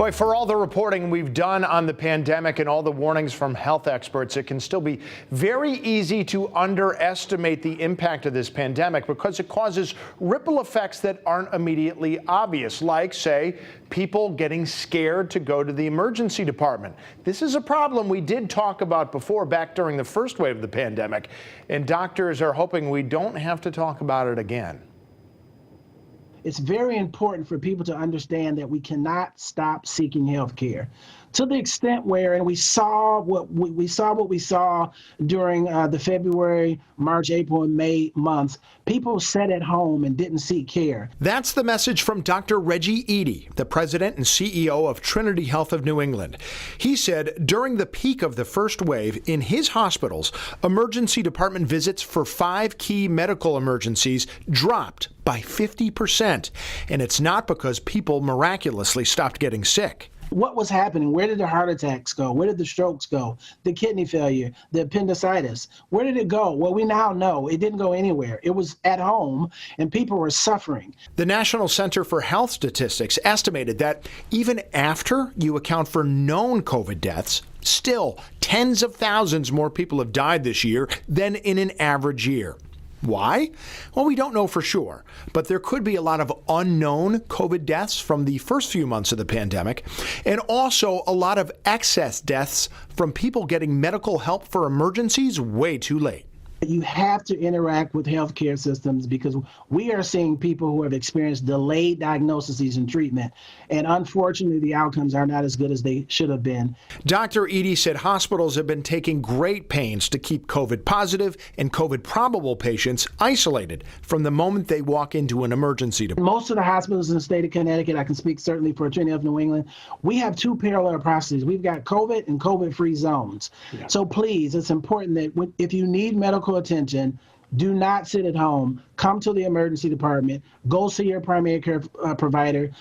Boy, for all the reporting we've done on the pandemic and all the warnings from health experts, it can still be very easy to underestimate the impact of this pandemic because it causes ripple effects that aren't immediately obvious, like, say, people getting scared to go to the emergency department. This is a problem we did talk about before, back during the first wave of the pandemic, and doctors are hoping we don't have to talk about it again. It's very important for people to understand that we cannot stop seeking health care to the extent where, and we saw what we saw during the February, March, April, and May months. People sat at home and didn't seek care. That's the message from Dr. Reggie Eady, the president and CEO of Trinity Health of New England. He said during the peak of the first wave in his hospitals, emergency department visits for 5 key medical emergencies dropped by 50%. And it's not because people miraculously stopped getting sick. What was happening? Where did the heart attacks go? Where did the strokes go? The kidney failure, the appendicitis? Where did it go? Well, we now know it didn't go anywhere. It was at home, and people were suffering. The National Center for Health Statistics estimated that even after you account for known COVID deaths, still tens of thousands more people have died this year than in an average year. Why? Well, we don't know for sure, but there could be a lot of unknown COVID deaths from the first few months of the pandemic, and also a lot of excess deaths from people getting medical help for emergencies way too late. You have to interact with healthcare systems because we are seeing people who have experienced delayed diagnoses and treatment, and unfortunately the outcomes are not as good as they should have been. Dr. Eady said hospitals have been taking great pains to keep COVID positive and COVID probable patients isolated from the moment they walk into an emergency department. Most of the hospitals in the state of Connecticut, I can speak certainly for Trinity of New England, we have 2 parallel processes. We've got COVID and COVID-free zones. Yeah. So please, it's important that if you need medical attention, do not sit at home. Come to the emergency department. Go see your primary care provider.